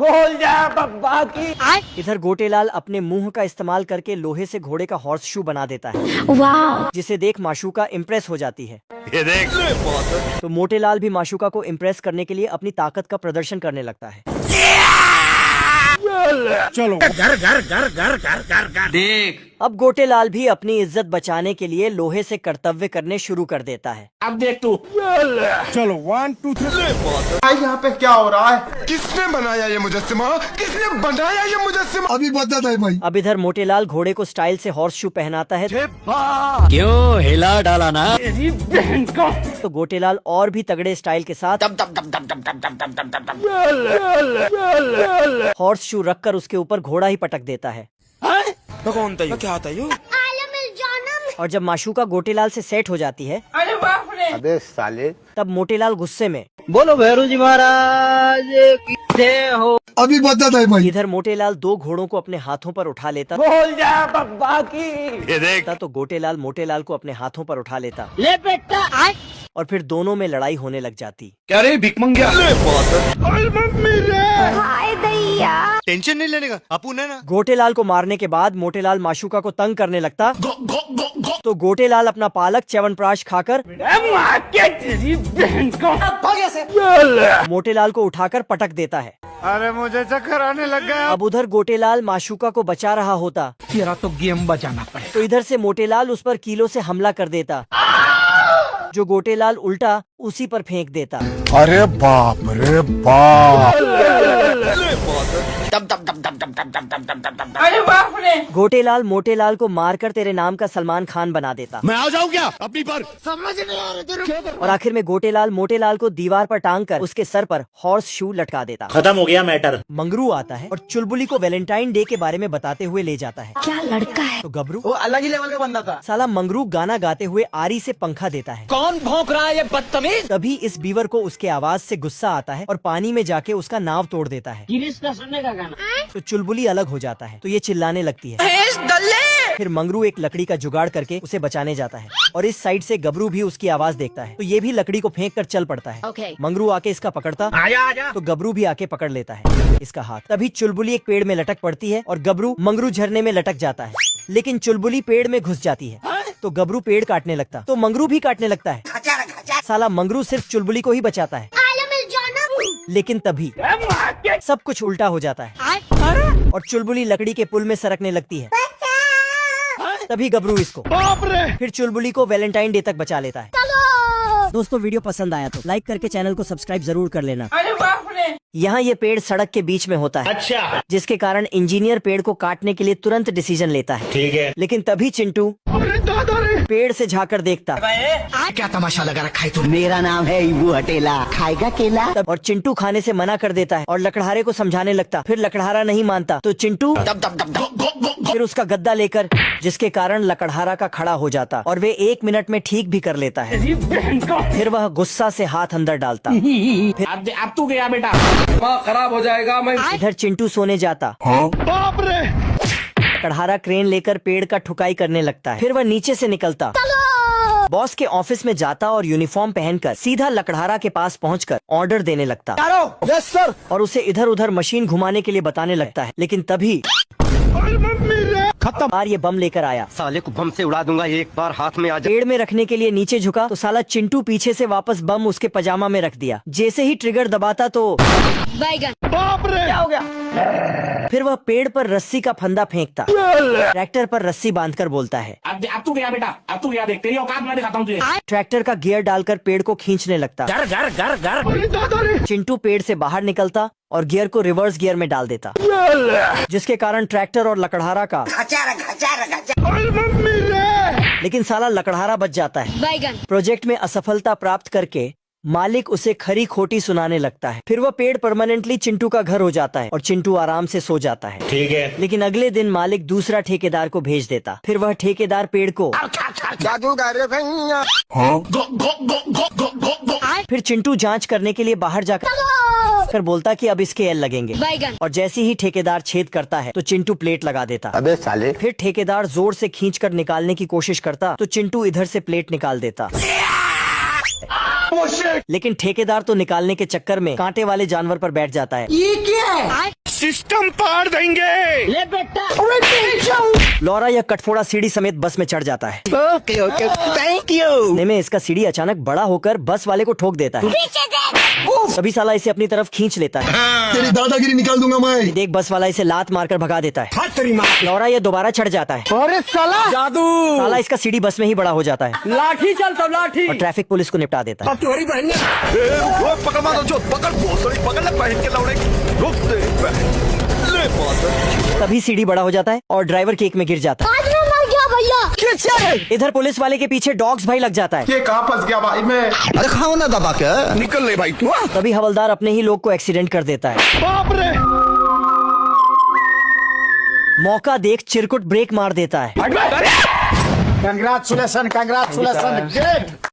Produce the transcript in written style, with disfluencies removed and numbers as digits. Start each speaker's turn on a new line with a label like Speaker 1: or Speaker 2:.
Speaker 1: बोल जा बब्बा की।
Speaker 2: इधर गोटेलाल अपने मुंह का इस्तेमाल करके लोहे से घोड़े का हॉर्स शू बना देता है, जिसे देख माशूका इम्प्रेस हो जाती है।
Speaker 3: ये देख
Speaker 2: तो मोटेलाल भी माशूका को इम्प्रेस करने के लिए अपनी ताकत का प्रदर्शन करने लगता है।
Speaker 1: चलो घर घर घर घर घर घर घर
Speaker 4: देख।
Speaker 2: अब गोटेलाल भी अपनी इज्जत बचाने के लिए लोहे से कर्तव्य करने शुरू कर देता है।
Speaker 1: अब देख तू। चलो 1 2 3।
Speaker 3: यहाँ पे क्या हो रहा है? किसने बनाया ये मुजस्सिमा? किसने बनाया ये मुजस्सिमा? अभी बता दे भाई।
Speaker 2: अब इधर मोटेलाल घोड़े को स्टाइल से हॉर्स शू पहनाता है।
Speaker 4: क्यों हिला डाला ना?
Speaker 2: तो गोटेलाल और भी तगड़े स्टाइल के साथ हॉर्स शू रखकर उसके ऊपर घोड़ा ही पटक देता है।
Speaker 1: तो कौन था ये? क्या था ये?
Speaker 2: और जब माशूका गोटेलाल से सेट हो जाती है,
Speaker 1: अरे बाप रे।
Speaker 3: अबे साले।
Speaker 2: तब मोटेलाल गुस्से में
Speaker 4: बोलो भैरू जी महाराज किसे हो?
Speaker 3: अभी बता दे भाई।
Speaker 2: इधर मोटेलाल 2 घोड़ों को अपने हाथों पर उठा लेता
Speaker 1: बोल जा बब्बा की।
Speaker 3: ये देख।
Speaker 2: तो गोटेलाल मोटेलाल को अपने हाथों पर उठा लेता
Speaker 4: ले बेटा।
Speaker 2: और फिर दोनों में लड़ाई होने लग जाती।
Speaker 3: क्या रे भिक मंगिया? टेंशन नहीं लेने का अपुन है ना।
Speaker 2: गोटेलाल को मारने के बाद मोटेलाल माशूका को तंग करने लगता। तो गोटेलाल अपना पालक च्यवनप्राश खाकर मोटेलाल को उठाकर पटक देता है।
Speaker 3: अरे मुझे चक्कर आने लग गया।
Speaker 2: अब उधर गोटेलाल माशूका को बचा रहा होता,
Speaker 1: तेरा तो गेम बजाना पड़ेगा।
Speaker 2: तो इधर से मोटेलाल उस पर कीलों से हमला कर देता, जो गोटेलाल उल्टा उसी पर फेंक देता।
Speaker 3: अरे बाप रे बाप।
Speaker 1: अरे बाप रे।
Speaker 2: गोटेलाल मोटेलाल को मारकर तेरे नाम का सलमान खान बना देता।
Speaker 3: मैं आ जाऊँ क्या अपनी पर?
Speaker 2: और आखिर में गोटेलाल मोटेलाल को दीवार पर टांग कर उसके सर पर हॉर्स शू लटका देता।
Speaker 4: खत्म हो गया मैटर।
Speaker 2: मंगरू आता है और चुलबुली को वैलेंटाइन डे के बारे में बताते हुए ले जाता है।
Speaker 5: क्या लड़का है?
Speaker 2: तो गबरू
Speaker 1: वो अलग ही लेवल का बंदा था।
Speaker 2: साला मंगरू गाना गाते हुए आरी से पंखा देता है।
Speaker 1: कौन भौंक रहा है ये बदतमीज?
Speaker 2: तभी इस बीवर को उसके आवाज से गुस्सा आता है और पानी में जाके उसका नाव तोड़ देता है।
Speaker 4: सुनने का गाना।
Speaker 2: तो चुलबुली अलग हो जाता है, तो ये चिल्लाने लगती है। फिर मंगरू एक लकड़ी का जुगाड़ करके उसे बचाने जाता है और इस साइड से गबरू भी उसकी आवाज देखता है, तो ये भी लकड़ी को फेंक कर चल पड़ता है।
Speaker 5: Okay.
Speaker 2: मंगरू आके इसका पकड़ता,
Speaker 1: आजा आजा।
Speaker 2: तो गबरू भी आके पकड़ लेता है इसका हाथ। तभी चुलबुली एक पेड़ में लटक पड़ती है और गबरू मंगरू झरने में लटक जाता है, लेकिन चुलबुली पेड़ में घुस जाती है। तो गबरू पेड़ काटने लगता, तो मंगरू भी काटने लगता है। साला मंगरू सिर्फ चुलबुली को ही बचाता है, लेकिन तभी सब कुछ उल्टा हो जाता है और चुलबुली लकड़ी के पुल में सरकने लगती है। तभी गबरू इसको फिर चुलबुली को वैलेंटाइन डे तक बचा लेता है। दोस्तों वीडियो पसंद आया तो लाइक करके चैनल को सब्सक्राइब जरूर कर लेना।
Speaker 1: अरे बाप रे।
Speaker 2: यहाँ ये पेड़ सड़क के बीच में होता है,
Speaker 4: अच्छा
Speaker 2: जिसके कारण इंजीनियर पेड़ को काटने के लिए तुरंत डिसीजन लेता है।
Speaker 4: ठीक है।
Speaker 2: लेकिन तभी चिंटू पेड़ से झाकर देखता
Speaker 1: क्या तमाशा लगा रखा है तू?
Speaker 5: मेरा नाम है इबू हटेला, खाएगा केला?
Speaker 2: और चिंटू खाने से मना कर देता है और लकड़हारे को समझाने लगता। फिर लकड़हारा नहीं मानता, तो चिंटू फिर उसका गद्दा लेकर, जिसके कारण लकड़हारा का खड़ा हो जाता और वे 1 मिनट में ठीक भी कर लेता है। फिर वह गुस्सा से हाथ अंदर डालता।
Speaker 1: अब तू गया बेटा, खराब हो जाएगा। मैं
Speaker 2: इधर चिंटू सोने जाता।
Speaker 1: बाप रे।
Speaker 2: लकड़हारा क्रेन लेकर पेड़ का ठुकाई करने लगता है। फिर वह नीचे से निकलता, बॉस के ऑफिस में जाता और यूनिफॉर्म पहनकर सीधा लकड़हारा के पास पहुंचकर ऑर्डर देने लगता।
Speaker 3: Yes sir.
Speaker 2: और उसे इधर उधर मशीन घुमाने के लिए बताने लगता है। लेकिन तभी
Speaker 1: खत्म।
Speaker 2: बार ये बम लेकर आया।
Speaker 4: साले को बम से उड़ा दूंगा एक बार हाथ में आ जा।
Speaker 2: पेड़ में रखने के लिए नीचे झुका, तो साला चिंटू पीछे से वापस बम उसके पजामा में रख दिया। जैसे ही ट्रिगर दबाता तो
Speaker 5: बैगन।
Speaker 1: बाप रे। क्या हो गया?
Speaker 2: फिर वह पेड़ पर रस्सी का फंदा फेंकता, ट्रैक्टर पर रस्सी बांधकर बोलता है।
Speaker 1: अब तू गया बेटा, अब तू गया। देख तेरी औकात मैं दिखाता हूँ तुझे।
Speaker 2: ट्रैक्टर का गियर डालकर पेड़ को खींचने लगता।
Speaker 1: घर घर घर घर।
Speaker 2: चिंटू पेड़ से बाहर निकलता और गियर को रिवर्स गियर में डाल देता, जिसके कारण ट्रैक्टर और लकड़हारा का लेकिन साला लकड़हारा बच जाता है।
Speaker 5: बैगन।
Speaker 2: प्रोजेक्ट में असफलता प्राप्त करके मालिक उसे खरी खोटी सुनाने लगता है। फिर वह पेड़ परमानेंटली चिंटू का घर हो जाता है और चिंटू आराम से सो जाता है।
Speaker 4: ठीक है।
Speaker 2: लेकिन अगले दिन मालिक दूसरा ठेकेदार को भेज देता। फिर वह ठेकेदार पेड़ को फिर चिंटू जांच करने के लिए बाहर जाकर बोलता कि अब इसके एल लगेंगे।
Speaker 5: बैगन।
Speaker 2: और जैसे ही ठेकेदार छेद करता है तो चिंटू प्लेट लगा देता।
Speaker 3: अबे साले।
Speaker 2: फिर ठेकेदार जोर से खींचकर निकालने की कोशिश करता तो चिंटू इधर से प्लेट निकाल देता। लेकिन ठेकेदार तो निकालने के चक्कर में कांटे वाले जानवर पर बैठ जाता है।
Speaker 5: ये क्या है?
Speaker 3: सिस्टम पार देंगे।
Speaker 5: ले बेटा।
Speaker 2: लौरा यह कटफोड़ा सीढ़ी समेत बस में चढ़ जाता है।
Speaker 5: Okay okay thank you.
Speaker 2: में इसका सीढ़ी अचानक बड़ा होकर बस वाले को ठोक देता है। तभी साला इसे अपनी तरफ खींच लेता है।
Speaker 3: तेरी दादागिरी निकाल दूंगा मैं।
Speaker 2: देख बस वाला इसे लात मारकर भगा देता है।
Speaker 3: तेरी माँ।
Speaker 2: लौरा यह दोबारा चढ़ जाता है।
Speaker 5: अरे साला
Speaker 1: जादू।
Speaker 2: साला इसका सीढ़ी बस में ही बड़ा हो जाता है
Speaker 1: लाठी चल तब लाठी।
Speaker 2: और ट्रैफिक पुलिस को निपटा देता है।
Speaker 3: तुम्हारी बहन पकड़ मारो जो पकड़ पकड़ ले बहन के लौड़े रुक दे।
Speaker 2: तभी सीढ़ी बड़ा हो जाता है और ड्राइवर केक में गिर जाता है।
Speaker 5: आज मैं मर गया भैया।
Speaker 2: इधर पुलिस वाले के पीछे डॉग्स भाई लग जाता है।
Speaker 3: ये कहाँ फंस गया भाई मैं। अरे खाओ ना दबा के निकल ले भाई तू।
Speaker 2: तभी हवलदार अपने ही लोग को एक्सीडेंट कर देता है।
Speaker 3: बाप रे।
Speaker 2: मौका देख चिरकुट ब्रेक मार देता है।
Speaker 1: Congratulation congratulation great.